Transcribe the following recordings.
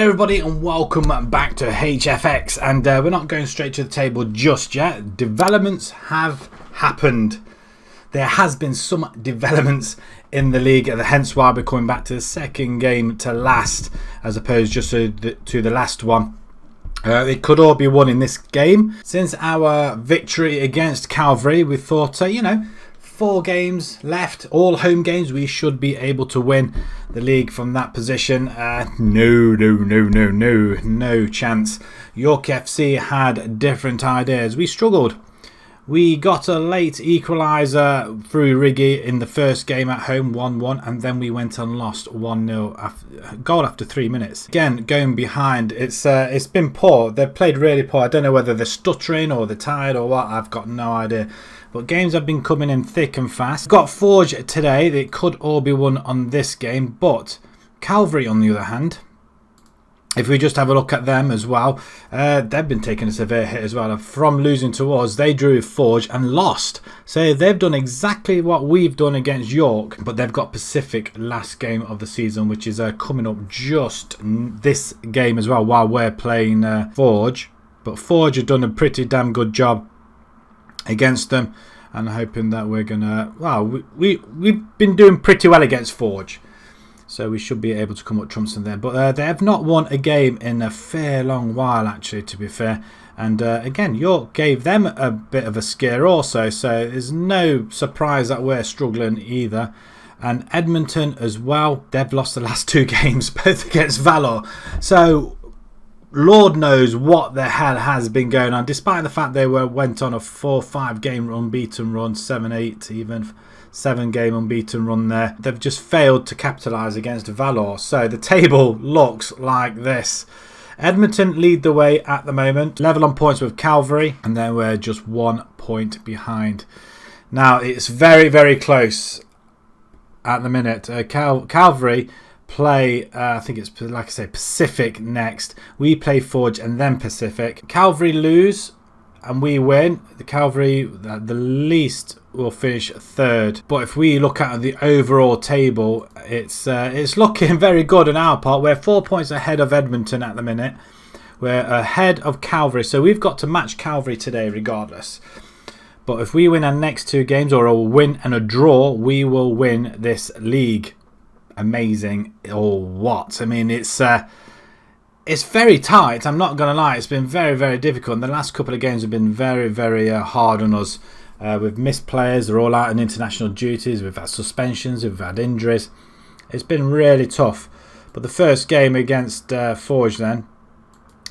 Hello everybody and welcome back to HFX, and we're not going straight to the table just yet. Developments have happened. There has been some developments in the league, hence why we're coming back to the second game to last as opposed just to the last one. It could all be won in this game. Since our victory against Calvary, we thought, 4 games left, all home games, we should be able to win the league from that position. No chance. York FC had different ideas. We struggled. We got a late equaliser through Riggy in the first game at home, 1-1, and then we went and lost 1-0 goal after 3 minutes. Again, going behind, it's been poor. They've played really poor. I don't know whether they're stuttering or they're tired or what. I've got no idea. But games have been coming in thick and fast. Got Forge today. They could all be won on this game. But Calvary, on the other hand, if we just have a look at them as well, they've been taking a severe hit as well. From losing to us, they drew Forge and lost. So they've done exactly what we've done against York. But they've got Pacific last game of the season, which is coming up just this game as well while we're playing Forge. But Forge have done a pretty damn good job against them, and hoping that we're gonna, we've been doing pretty well against Forge, so we should be able to come up trumps in there. But they have not won a game in a fair long while, actually, to be fair. And again, York gave them a bit of a scare also, so there's no surprise that we're struggling either. And Edmonton as well, they've lost the last 2 games, both against Valor, so Lord knows what the hell has been going on, despite the fact they went on a 4-5 game unbeaten run, 7-8 even, 7 game unbeaten run there. They've just failed to capitalise against Valor. So the table looks like this. Edmonton lead the way at the moment, level on points with Calvary, and then we're just 1 point behind. Now it's very, very close at the minute. Calvary play, I think it's, like I say, Pacific next. We play Forge and then Pacific. Calvary lose and we win. The Calvary, at the least, will finish 3rd. But if we look at the overall table, it's looking very good on our part. We're 4 points ahead of Edmonton at the minute. We're ahead of Calvary, so we've got to match Calvary today regardless. But if we win our next 2 games, or a win and a draw, we will win this league. Amazing or what? I mean, it's very tight. I'm not gonna lie, it's been very, very difficult, and the last couple of games have been very, very hard on us. We've missed players, they're all out on international duties, we've had suspensions, we've had injuries. It's been really tough. But the first game against Forge, then,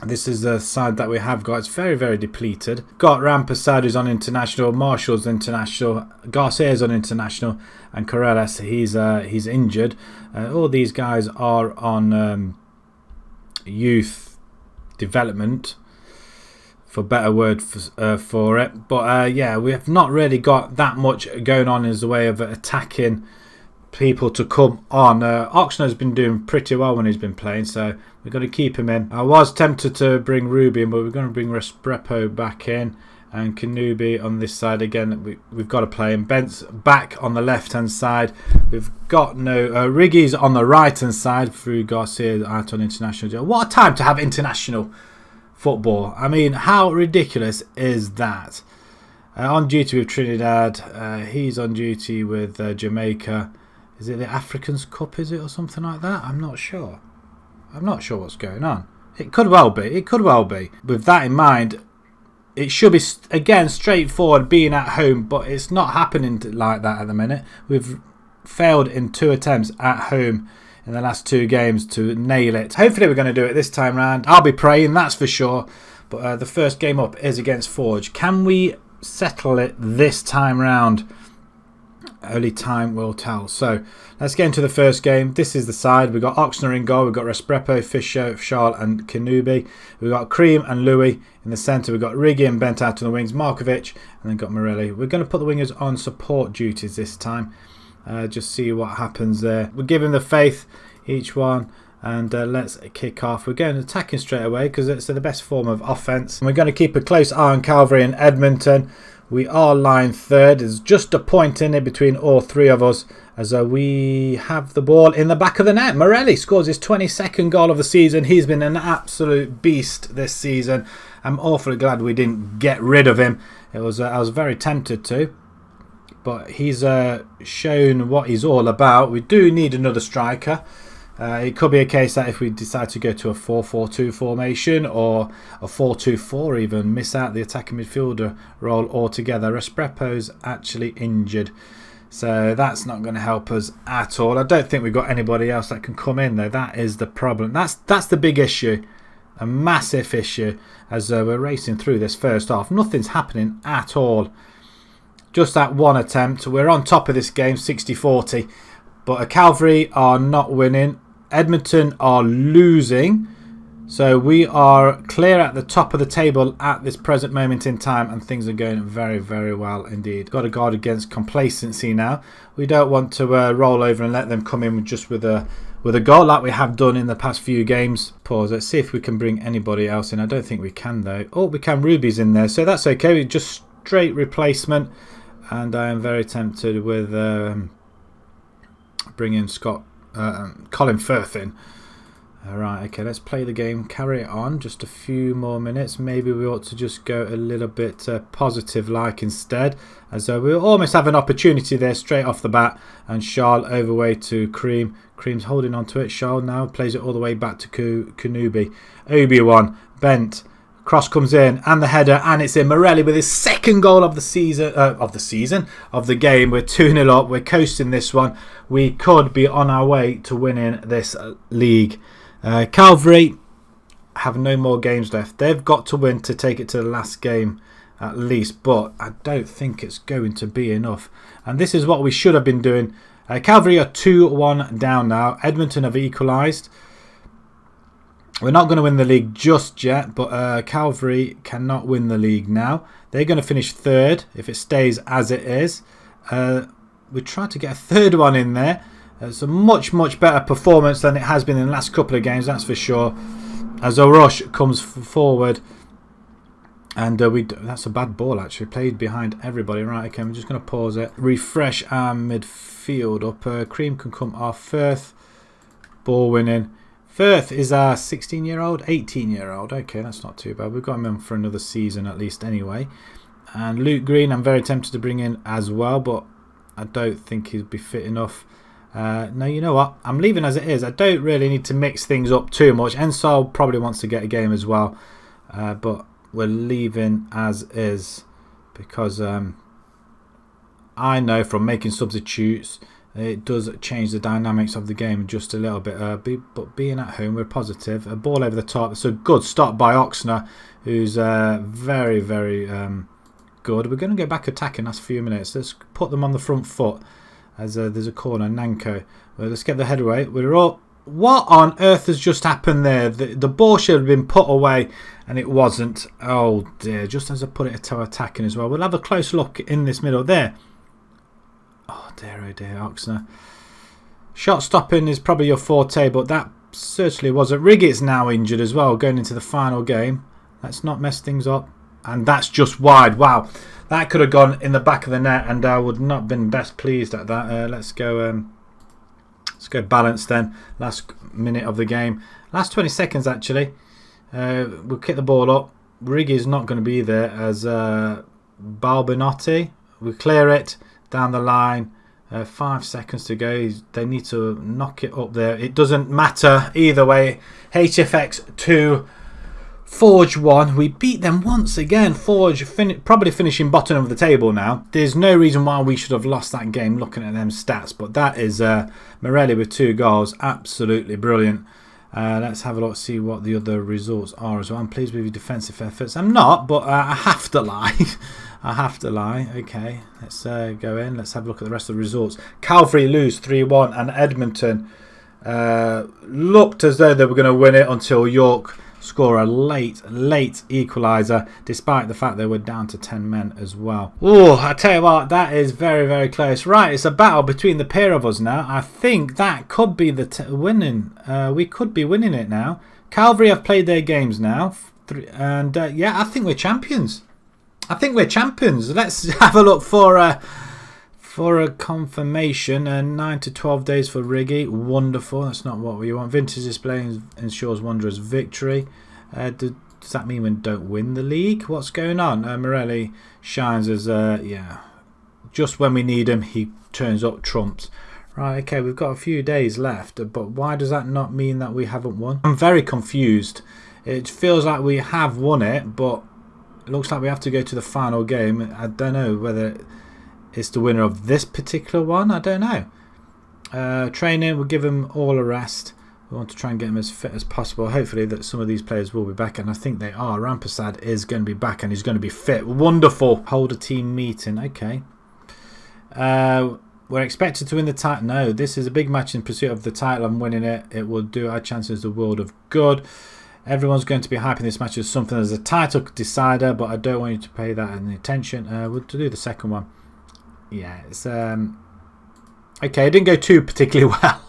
this is the side that we have got. It's very, very depleted. Got Rampasad, who's on international, Marshall's international, Garcia's on international, and Corrales, he's injured. All these guys are on youth development, for better word for it. But yeah, we have not really got that much going on as the way of attacking people to come on. Oxner's been doing pretty well when he's been playing, so we're going to keep him in. I was tempted to bring Ruby in, but we're going to bring Restrepo back in, and Kanubi on this side again. We've got to play him. Bent's back on the left hand side. We've got no Riggy's on the right hand side through Garcia out on international. What a time to have international football. I mean, how ridiculous is that? On duty with Trinidad, he's on duty with Jamaica. Is it the Africans Cup, is it, or something like that? I'm not sure. I'm not sure what's going on. It could well be. It could well be. With that in mind, it should be, again, straightforward being at home, but it's not happening like that at the minute. We've failed in 2 attempts at home in the last 2 games to nail it. Hopefully we're going to do it this time round. I'll be praying, that's for sure. But the first game up is against Forge. Can we settle it this time round? Only time will tell. So let's get into the first game. This is the side. We've got Oxner in goal. We've got Restrepo, Fisher, Charles and Kanubi. We've got Cream and Louis in the centre. We've got Riggy and Bent out on the wings. Markovic, and then got Morelli. We're going to put the wingers on support duties this time. Just see what happens there. We'll give him the faith, each one. And let's kick off. We're going attacking straight away because it's the best form of offence. We're going to keep a close eye on Calvary and Edmonton. We are lying third. There's just a point in it between all three of us as we have the ball in the back of the net. Morelli scores his 22nd goal of the season. He's been an absolute beast this season. I'm awfully glad we didn't get rid of him. I was very tempted to, but he's shown what he's all about. We do need another striker. It could be a case that if we decide to go to a 4-4-2 formation or a 4-2-4 even, miss out the attacking midfielder role altogether. Restrepo's actually injured, so that's not going to help us at all. I don't think we've got anybody else that can come in though. That is the problem. That's the big issue, a massive issue as we're racing through this first half. Nothing's happening at all. Just that one attempt. We're on top of this game 60-40, but Calvary are not winning. Edmonton are losing, so we are clear at the top of the table at this present moment in time, and things are going very, very well indeed. Got to guard against complacency now. We don't want to roll over and let them come in just with a goal like we have done in the past few games. Pause. Let's see if we can bring anybody else in. I don't think we can though. Oh, we can. Ruby's in there, so that's okay. We just straight replacement, and I am very tempted with bringing Colin Firth in. Alright, okay, let's play the game, carry it on, just a few more minutes. Maybe we ought to just go a little bit positive like instead, as though we almost have an opportunity there straight off the bat. And Charles overway to Cream. Cream's holding on to it. Charles now plays it all the way back to Kanubi. Obi-Wan bent. Cross comes in and the header, and it's in. Morelli with his second goal of the season, of the game. We're 2-0 up. We're coasting this one. We could be on our way to winning this league. Calvary have no more games left. They've got to win to take it to the last game at least, but I don't think it's going to be enough. And this is what we should have been doing. Calvary are 2-1 down now. Edmonton have equalised. We're not going to win the league just yet, but Calvary cannot win the league now. They're going to finish third if it stays as it is. We tried to get a third one in there. It's a much, much better performance than it has been in the last couple of games, that's for sure. As Orosh comes forward. And that's a bad ball actually, played behind everybody. Right, okay, I'm just going to pause it. Refresh our midfield up. Cream can come off. Firth, ball winning. Firth is our 16-year-old, 18-year-old. Okay, that's not too bad. We've got him in for another season at least anyway. And Luke Green, I'm very tempted to bring in as well, but I don't think he'll be fit enough. No, you know what? I'm leaving as it is. I don't really need to mix things up too much. Ensol probably wants to get a game as well, but we're leaving as is because I know from making substitutes it does change the dynamics of the game just a little bit. But being at home, we're positive. A ball over the top. It's a good stop by Oxner, who's very, very good. We're going to go back attacking last few minutes. Let's put them on the front foot as there's a corner. Nanko. Well, let's get the head away. We're all. What on earth has just happened there? The ball should have been put away and it wasn't. Oh dear. Just as I put it to attacking as well. We'll have a close look in this middle there. Oh dear, Oxner. Shot stopping is probably your forte, but that certainly wasn't. Riggett's now injured as well, going into the final game. Let's not mess things up. And that's just wide. Wow. That could have gone in the back of the net and I would not have been best pleased at that. Let's go balanced then. Last minute of the game. Last 20 seconds actually. We'll kick the ball up. Riggy's not going to be there as Balbinotti. We clear it down the line. 5 seconds to go. They need to knock it up there. It doesn't matter either way. HFX 2, Forge 1. We beat them once again. Forge probably finishing bottom of the table now. There's no reason why we should have lost that game looking at them stats. But that is Morelli with 2 goals. Absolutely brilliant. Let's have a look, see what the other results are as well. I'm pleased with your defensive efforts. I'm not, but I have to lie. I have to lie. Okay, let's go in. Let's have a look at the rest of the results. Calvary lose 3-1 and Edmonton looked as though they were going to win it until York score a late equaliser, despite the fact they were down to 10 men as well. Oh, I tell you what, that is very, very close. Right, it's a battle between the pair of us now. I think that could be the winning. We could be winning it now. Calvary have played their games now, and yeah, I think we're champions. I think we're champions. Let's have a look for a confirmation. 9 to 12 days for Riggy. Wonderful. That's not what we want. Vintage display ensures Wanderers victory. Does that mean we don't win the league? What's going on? Morelli shines as just when we need him, he turns up trumps. Right, okay, we've got a few days left, but why does that not mean that we haven't won? I'm very confused. It feels like we have won it, but it looks like we have to go to the final game. I don't know whether it's the winner of this particular one. I don't know. Training, we'll give them all a rest. We want to try and get them as fit as possible. Hopefully that some of these players will be back, and I think they are. Rampersad is going to be back and he's going to be fit. Wonderful. Hold a team meeting. Okay. We're expected to win the title. No, this is a big match in pursuit of the title. I'm winning it. It will do our chances the world of good. Everyone's going to be hyping this match as something as a title decider, but I don't want you to pay that any attention. We'll do the second one. Yeah, it's okay. It didn't go too particularly well.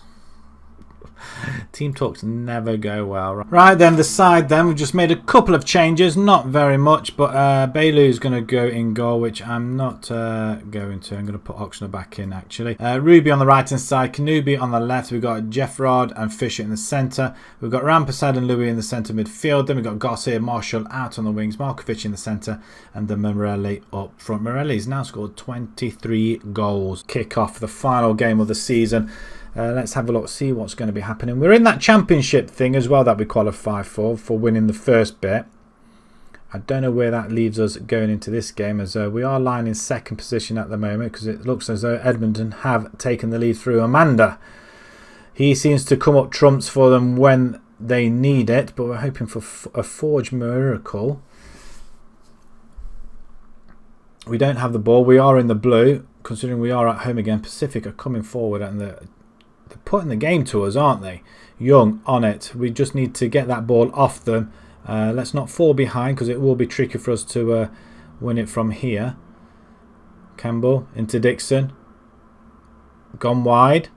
Team talks never go well. Right then, the side then, we've just made a couple of changes, not very much, but Bailu is going to go in goal, which I'm not going to. I'm going to put Oxner back in actually. Ruby on the right hand side, Kanubi on the left. We've got Jeffrod and Fisher in the centre. We've got Rampersad and Louis in the centre midfield. Then we've got Garcia, Marshall out on the wings, Markovic in the centre, and then Morelli up front. Morelli's now scored 23 goals. Kick off the final game of the season. Let's have a look, see what's going to be happening. We're in that championship thing as well that we qualify for winning the first bit. I don't know where that leaves us going into this game, as we are lying in second position at the moment, because it looks as though Edmonton have taken the lead through Amanda. He seems to come up trumps for them when they need it, but we're hoping for a Forge miracle. We don't have the ball. We are in the blue, considering we are at home again. Pacific are coming forward and they're putting the game to us, aren't they? Young on it. We just need to get that ball off them. Let's not fall behind, because it will be tricky for us to win it from here. Campbell into Dixon. Gone wide.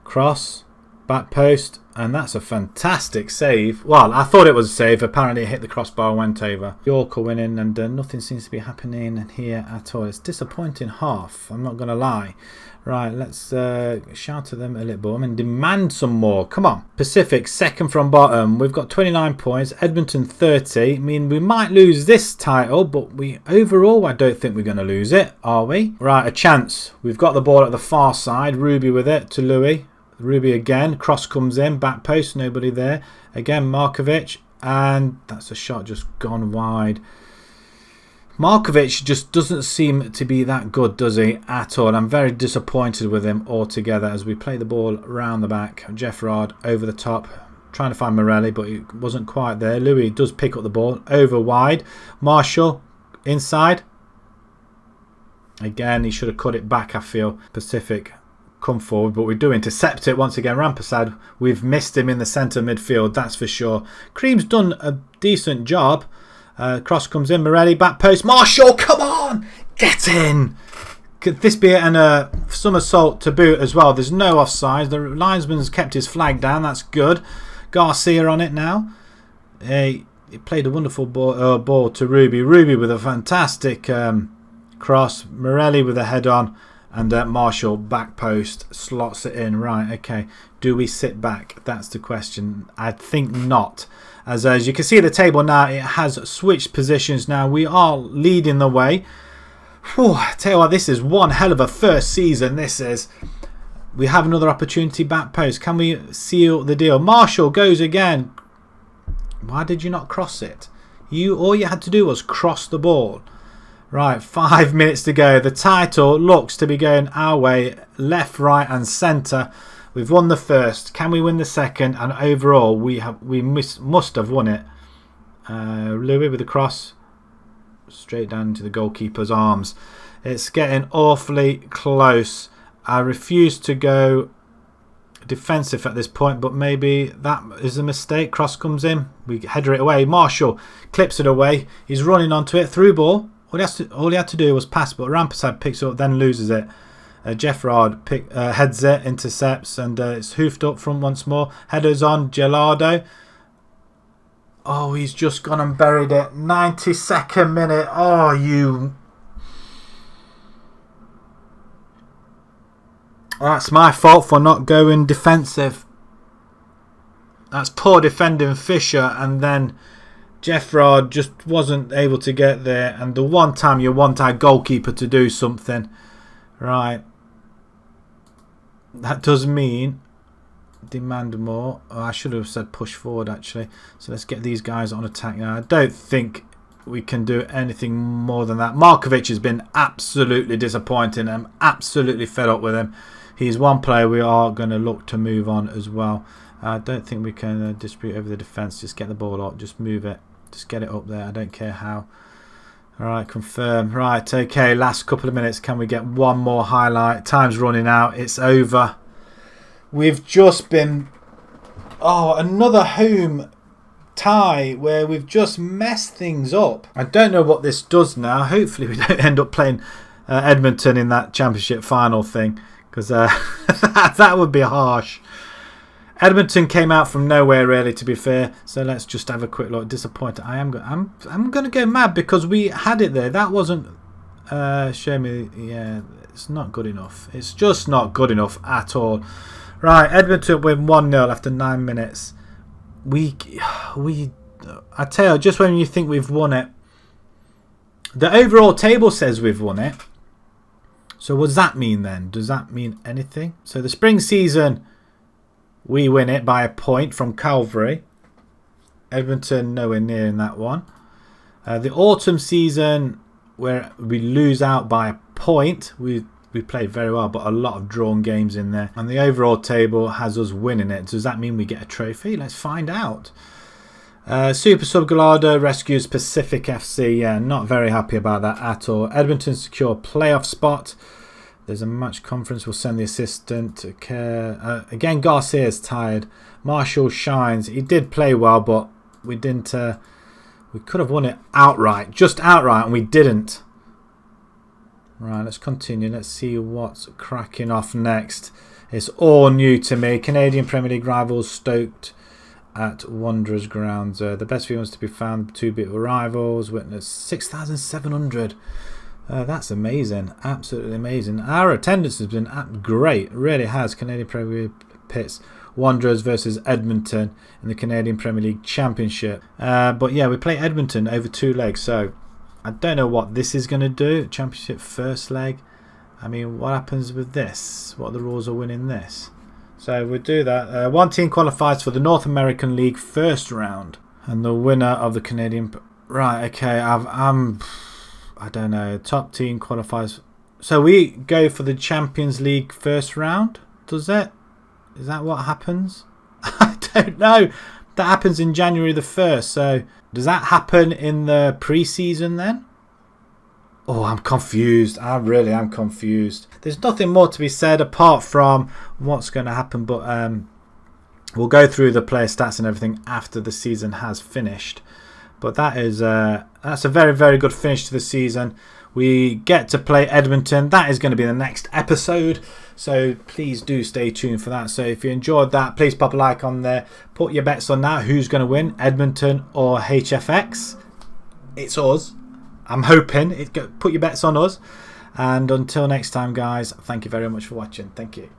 Cross. Back post. And that's a fantastic save. Well, I thought it was a save. Apparently it hit the crossbar and went over. York are winning, and nothing seems to be happening here at all. It's disappointing half, I'm not going to lie. Right, let's shout at them a little bit and demand some more. Come on. Pacific, second from bottom. We've got 29 points. Edmonton, 30. I mean, we might lose this title, but overall, I don't think we're going to lose it, are we? Right, a chance. We've got the ball at the far side. Ruby with it to Louis. Ruby again. Cross comes in. Back post. Nobody there. Again, Markovic. And that's a shot just gone wide. Markovic just doesn't seem to be that good, does he, at all? I'm very disappointed with him altogether as we play the ball round the back. Jeffrod over the top, trying to find Morelli, but he wasn't quite there. Louis does pick up the ball over wide. Marshall inside. Again, he should have cut it back, I feel. Pacific come forward, but we do intercept it once again. Rampersad, we've missed him in the centre midfield, that's for sure. Cream's done a decent job. Cross comes in, Morelli, back post, Marshall, come on, get in. Could this be a somersault to boot as well? There's no offside. The linesman's kept his flag down, that's good. Garcia on it now. He played a wonderful ball to Ruby. Ruby with a fantastic cross, Morelli with a head on, and Marshall back post slots it in. Right, okay, do we sit back? That's the question. I think not. As you can see the table now, it has switched positions now. We are leading the way. Whew, I tell you what, this is one hell of a first season. This is. We have another opportunity back post. Can we seal the deal? Marshall goes again. Why did you not cross it? All you had to do was cross the ball. Right, 5 minutes to go. The title looks to be going our way, left, right and centre. We've won the first. Can we win the second? And overall, we must have won it. Louis with the cross. Straight down into the goalkeeper's arms. It's getting awfully close. I refuse to go defensive at this point, but maybe that is a mistake. Cross comes in. We header it away. Marshall clips it away. He's running onto it. Through ball. All he had to do was pass, but Rampersad picks it up, then loses it. Jeffrod heads it, intercepts, and it's hoofed up front once more. Headers on, Gelado. Oh, he's just gone and buried it. 92nd minute. Oh, you... That's my fault for not going defensive. That's poor defending Fisher, and then Jeffrod just wasn't able to get there. And the one time you want our goalkeeper to do something, right? That does mean demand more. Oh, I should have said push forward actually. So let's get these guys on attack now. I don't think we can do anything more than that. Markovic has been absolutely disappointing. I'm absolutely fed up with him. He's one player we are going to look to move on as well. I don't think we can dispute over the defence. Just get the ball up. Just move it. Just get it up there. I don't care how. Alright, confirm. Right, okay. Last couple of minutes. Can we get one more highlight? Time's running out. It's over. We've just been... Oh, another home tie where we've just messed things up. I don't know what this does now. Hopefully we don't end up playing Edmonton in that championship final thing. Because that would be harsh. Edmonton came out from nowhere, really, to be fair. So let's just have a quick look. Disappointed. I'm going to go mad because we had it there. That wasn't... show me... Yeah, it's not good enough. It's just not good enough at all. Right, Edmonton win 1-0 after 9 minutes. I tell you, just when you think we've won it, the overall table says we've won it. So what does that mean then? Does that mean anything? So the spring season, we win it by a point from Calvary. Edmonton nowhere near in that one. The autumn season, where we lose out by a point, we played very well, but a lot of drawn games in there. And the overall table has us winning it. Does that mean we get a trophy? Let's find out. Super Sub Gallardo rescues Pacific FC. Yeah, not very happy about that at all. Edmonton secure playoff spot. There's a match conference. We'll send the assistant to care. Again, Garcia's tired. Marshall shines. He did play well, but we didn't. We could have won it outright, just outright, and we didn't. Right, let's continue. Let's see what's cracking off next. It's all new to me. Canadian Premier League rivals stoked at Wanderers grounds. The best view was to be found. Two bit rivals. Witness 6,700. That's amazing. Absolutely amazing. Our attendance has been great. It really has. Canadian Premier League pits. Wanderers versus Edmonton in the Canadian Premier League Championship. But yeah, we play Edmonton over 2 legs. So I don't know what this is going to do. Championship first leg. I mean, what happens with this? What are the rules of winning this? So we'll do that. One team qualifies for the North American League first round. And the winner of the Canadian... Right, okay. I don't know. Top team qualifies... So we go for the Champions League first round? Does it? Is that what happens? I don't know. That happens in January the 1st. So does that happen in the pre-season then? Oh, I'm confused. I really am confused. There's nothing more to be said apart from what's going to happen. But we'll go through the player stats and everything after the season has finished. But that's a very, very good finish to the season. We get to play Edmonton. That is going to be the next episode. So please do stay tuned for that. So if you enjoyed that, please pop a like on there. Put your bets on that. Who's going to win, Edmonton or HFX? It's us. I'm hoping. Put your bets on us. And until next time, guys, thank you very much for watching. Thank you.